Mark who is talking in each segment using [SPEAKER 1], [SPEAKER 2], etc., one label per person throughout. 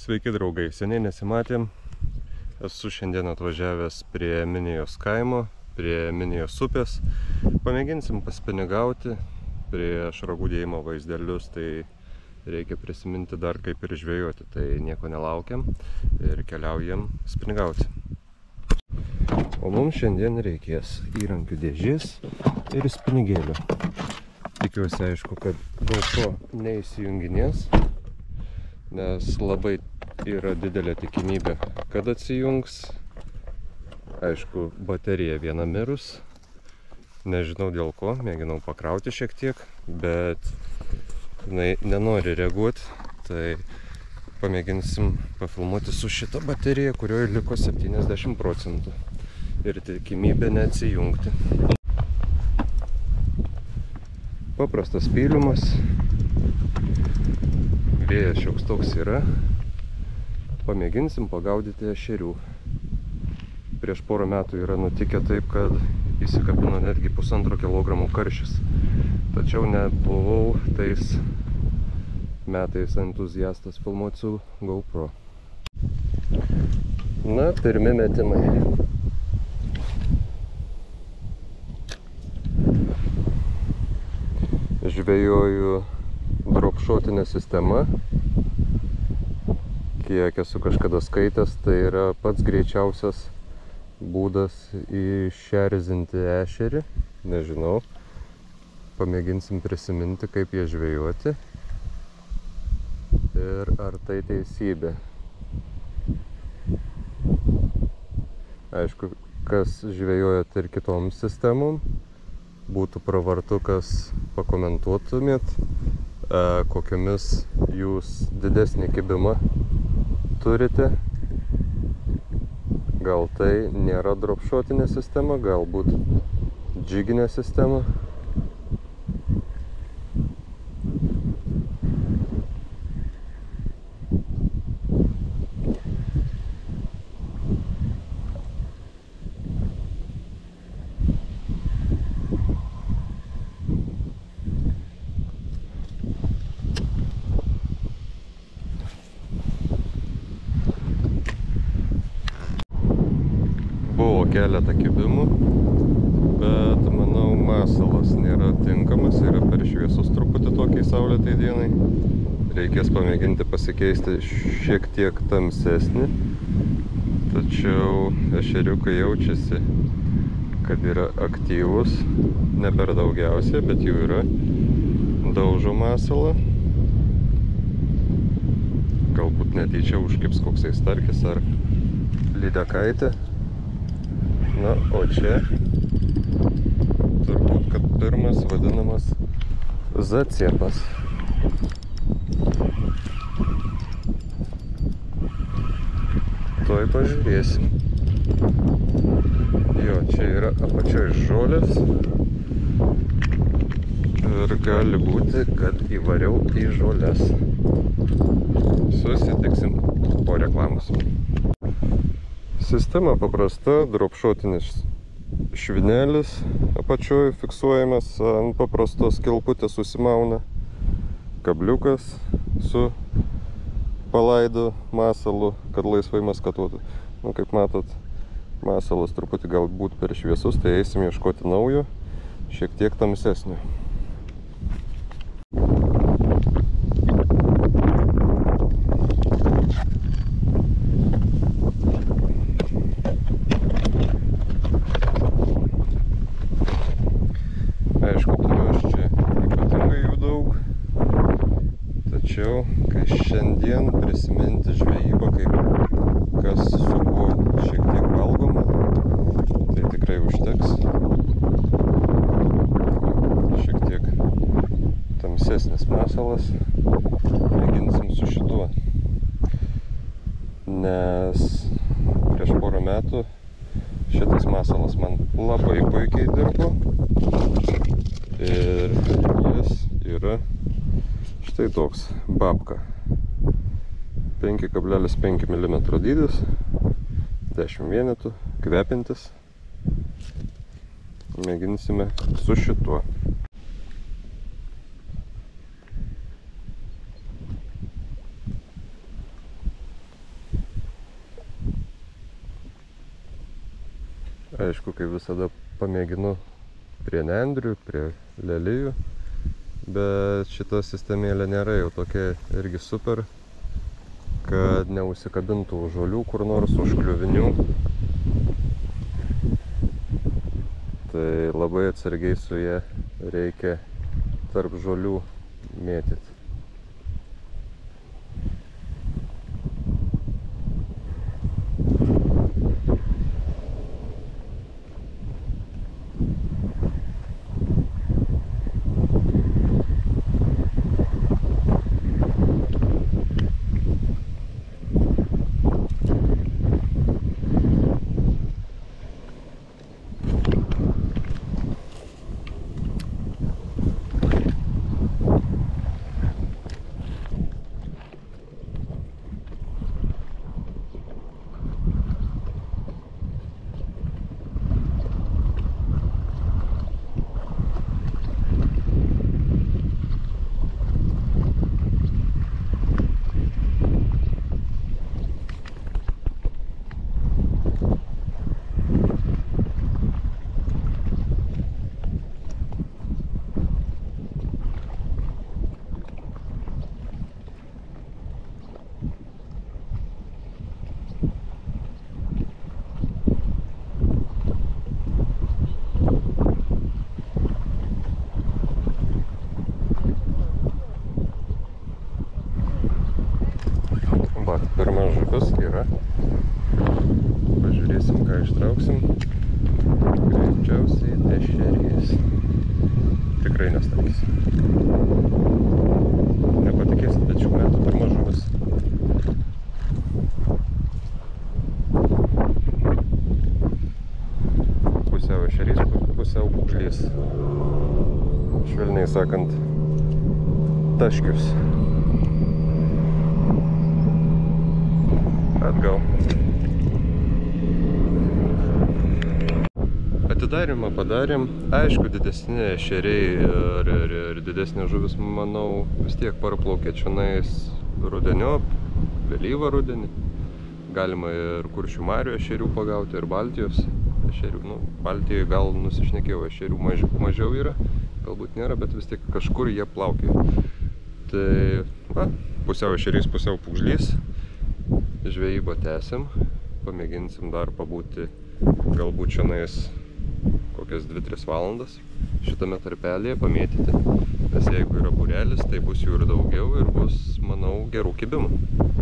[SPEAKER 1] Sveiki draugai, seniai nesimatėm. Esu šiandien atvažiavęs prie Minijos kaimo, prie Minijos upės. Pamėginsim paspinigauti. Prieš ragų dėjimo vaizdelius tai reikia prisiminti dar kaip ir žvejoti. Tai nieko nelaukiam ir keliaujam spinigauti. O mums šiandien reikės įrankių dėžės ir spinigėlių. Tikiuosi, aišku, kad GoPro neįsijunginės, nes labai yra didelė tikimybė, kad atsijungs. Aišku, baterija viena mirus. Nežinau dėl ko, mėginau pakrauti šiek tiek, bet jinai nenori reaguoti. Tai pamėginsim pafilmuoti su šita baterija, kurioje liko 70% ir tikimybė neatsijungti. Paprastas pylimas. Vėjas šioks toks yra. Pamėginsim pagaudyti ešerių. Prieš porą metų yra nutikę taip, kad įsikabino netgi 1,5 kilogramo karšis. Tačiau nebuvau tais metais entuziastas filmuoti su GoPro. Na, pirmi metimai. Žvejoju dropshotinė sistema. Kiek esu kažkada skaitęs, tai yra pats greičiausias būdas išerzinti ešerį. Nežinau. Pamėginsim prisiminti, kaip jie žvejoti. Ir ar tai teisybė. Aišku, kas žvejojat ir kitom sistemom, būtų pravartu, kas pakomentuotumėt, kokiomis jūs didesnį kibimą turite. Gal tai nėra dropshotinė sistema, galbūt džiginė sistema. Buvo keletą kibimų, bet manau masalas nėra tinkamas, yra per šviesus truputį tokiai saulėtai dienai. Reikės pamėginti pasikeisti šiek tiek tamsesnį, tačiau ešeriukai jaučiasi, kad yra aktyvus, ne per daugiausiai, bet jų yra. Daužo masalą. Galbūt netyčia užkips koksai starkis ar lydekaitė. Na, o čia turbūt, kad pirmas vadinamas zaciepas. Tuoj pažiūrėsim. Jo, čia yra apačioj žolės. Ir gali būti, kad įvariau į žolės. Susitiksim po reklamos. Sistema paprasta, dropshotinis švinelis apačioj fiksuojamas, ant paprastos kilputės susimauna kabliukas su palaidu masalu, kad laisvai maskatuotų. Nu, kaip matot, masalas truputį galbūt per šviesus, tai eisim ieškoti naujo, šiek tiek tamsesnio. Aišku, turiu aš čia ypatingai jų daug, tačiau, kai šiandien prisiminti žvejybą kaip kas su kuo šiek tiek valgoma, tai tikrai užteks. Šiek tiek tamsesnis masalas, mėginsim su šituo, nes prieš porą metų šitas masalas man labai puikiai dirbo. Ir jis yra štai toks, babka. 5,5 mm dydis, 10 vienetų, kvepintis. Mėginsime su šituo. Aišku, kaip visada pamėginu prie nendrių, prie lelijų, bet šita sistemėlė nėra jau tokia irgi super, kad neužsikabintų už žolių kur nors, už kliuvinių. Tai labai atsargiai su ja reikia tarp žolių mėtyti. Pirmas žuvis yra. Pažiūrėsim, ką ištrauksim. Greičiausiai ešerys. Tikrai nestatysim. Nepatikėsit, bet šių metų pirmas žuvis. Pusiau ešerys, pusiau pūgžlys. Švelniai sakant, taškius. Atgal. Atidarimą padarėm. Aišku, didesni ešeriai ir didesnė žuvis, manau, vis tiek parplaukė čionais rudeniop, vėlyvą rudenį. Galima ir Kuršių marių ešerių pagauti, ir Baltijos ešerių. Nu, Baltijoje gal nusišnekėjau, ešerių mažiau yra, galbūt nėra, bet vis tiek kažkur jie plaukė. Tai, va, pusiau ešerys, pusiau pūgžlys. Žvejybą tęsim, pamėginsim dar pabūti galbūt čionais kokias 2-3 valandas šitame tarpelėje pamėtyti, nes jeigu yra būrelis, tai bus jų ir daugiau ir bus, manau, gerų kibimų.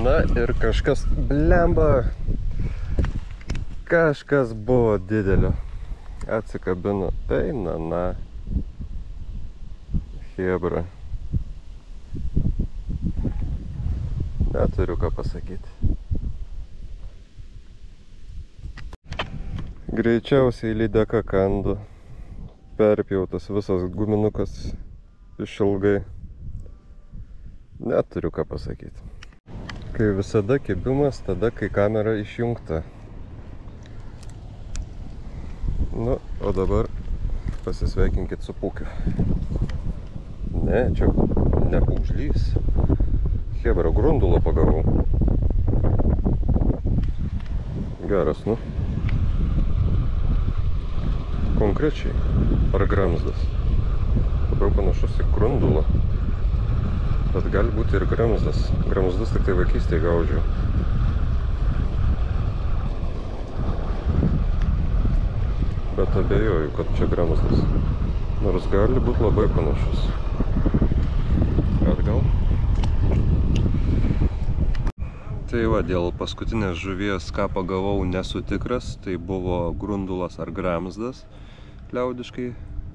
[SPEAKER 1] Na ir kažkas, blemba, kažkas buvo didelio. Atsikabino, eina, na, chebra. Neturiu ką pasakyti. Greičiausiai lydeka kandu. Perpjautas visas guminukas išilgai. Neturiu ką pasakyti. Kai visada kibimas, tada kai kamera išjungta. Nu, o dabar pasisveikinkit su Pukiu. Ne, čia ne pūgžlys. Chebra, grundulą pagavau. Geras, nu. Konkrečiai. Ar gramzdas. Labiau panašus į grundulą. Bet gali būti ir gramzdas. Gramzdus tik tai vaikystėje gaudžiau. Bet abejoju, kad čia gramzdas. Nors gali būti labai panašus. Atgal. Tai va, dėl paskutinės žuvies, ką pagavau, nesu tikras. Tai buvo grundulas ar gramzdas. Liaudiškai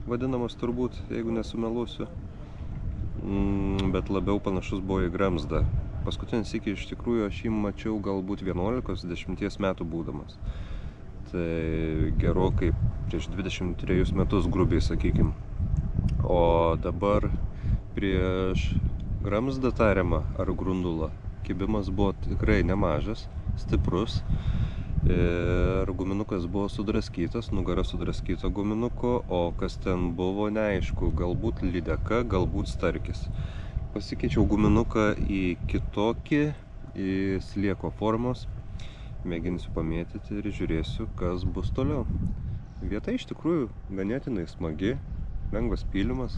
[SPEAKER 1] vadinamas turbūt, jeigu nesumeluosiu. Bet labiau panašus buvo į gramzdą. Paskutinis iki iš tikrųjų aš jį mačiau galbūt 11-10 metų būdamas. Tai gerokai prieš 23 metus grubiai sakykim. O dabar prieš gramzdą tariamą ar grundulą kibimas buvo tikrai nemažas, stiprus. Ir guminukas buvo sudraskytas, nugara sudraskyto guminuko, o kas ten buvo neaišku, galbūt lydeka, galbūt starkis. Pasikeičiau guminuką į kitokį, į slieko formos. Mėginsiu pamėtyti ir žiūrėsiu, kas bus toliau. Vieta iš tikrųjų ganėtinai smagi, lengvas pylimas,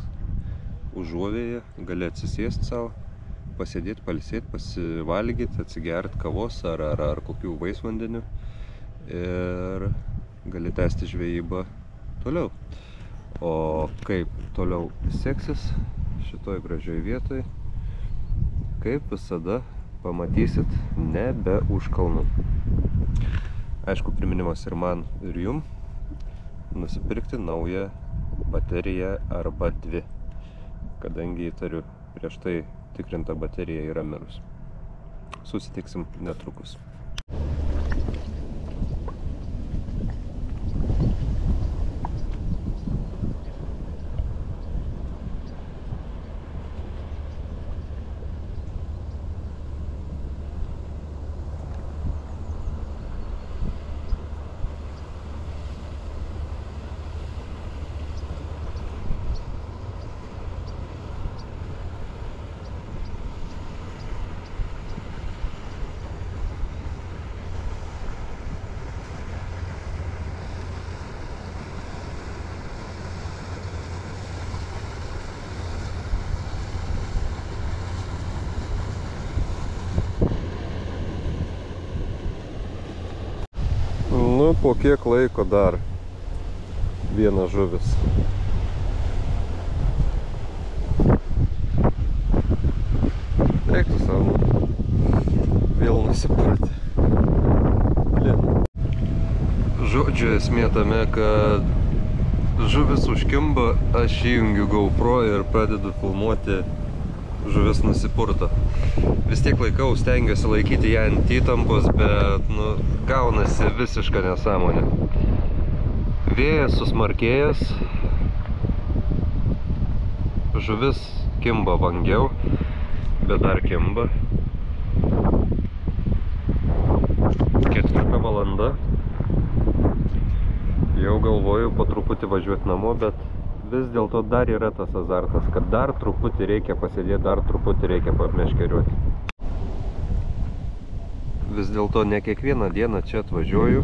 [SPEAKER 1] užuovėje, gali atsisėsti savo, pasėdėti, pailsėti, pasivalgyti, atsigerti kavos ar kokių vaisvandenių ir gali tęsti žvejybą toliau. O kaip toliau seksis šitoj gražioj vietoj, kaip visada pamatysit nebe už kalnų. Aišku, priminimas ir man, ir jum nusipirkti naują bateriją arba dvi, kadangi įtariu prieš tai tikrinta baterija yra mirus. Susitiksim netrukus. Nu, po kiek laiko dar viena žuvis. Reiktų savo vėl nusipurti. Žodžiu, esmė tame, kad žuvis užkimba, aš įjungiu GoPro ir pradedu filmuoti žuvis nusipurto. Vis tiek laikau, stengiuosi laikyti ją ant įtampos, bet gaunasi visiška nesąmonė. Vėjas susmarkėjęs, žuvis kimba vangiau, bet dar kimba. 4 valanda. Jau galvoju po truputį važiuoti namo, bet vis dėlto dar yra tas azartas, kad dar truputį reikia pasėdėti, dar truputį reikia pameškeriuoti. Vis dėlto ne kiekvieną dieną čia atvažiuoju.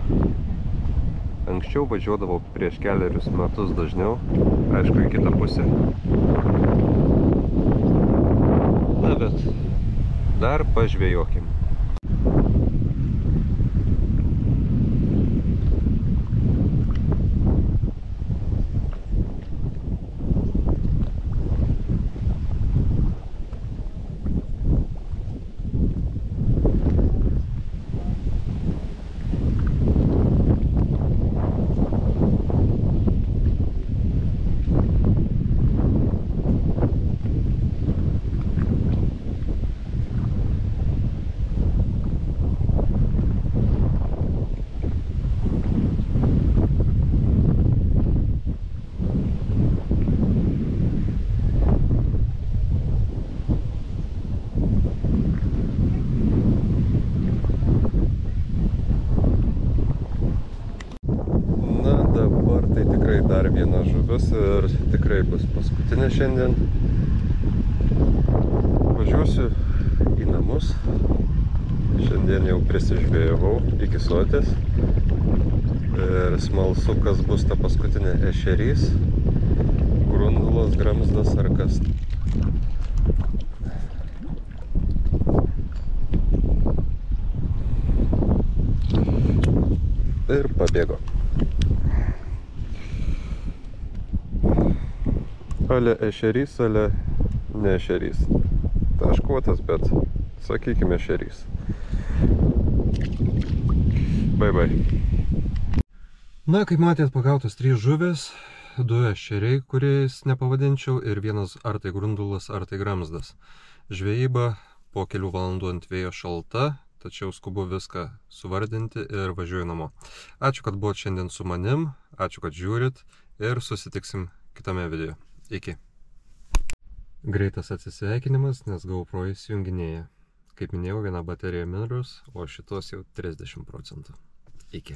[SPEAKER 1] Anksčiau važiuodavau prieš kelerius metus dažniau, aišku, į kitą pusę. Na, bet dar pažvėjokim. dar viena žuvis ir tikrai bus paskutinė šiandien. Važiuosiu į namus. Šiandien jau prisižvėjavau iki soties. Ir smalsu, kas bus ta paskutinė ešerys, grundulas, gramzdas ar kas. Ir pabėgo. Ale ešerys, ale ne ešerys. Taškuotas, bet sakykime ešerys. Bye bye. Na, kaip matėt, pagautos 3 žuvės, 2 ešeriai, kuriais nepavadinčiau, ir 1 ar tai grundulas, ar tai gramzdas. Žvejyba po kelių valandų ant vėjo šalta, tačiau skubu viską suvardinti ir važiuoju namo. Ačiū, kad buvot šiandien su manim, ačiū, kad žiūrit ir susitiksim kitame video. Iki. Greitas atsisveikinimas, nes GoPro įsijunginėja. Kaip minėjau, viena baterija mirus, o šitos jau 30%. Iki.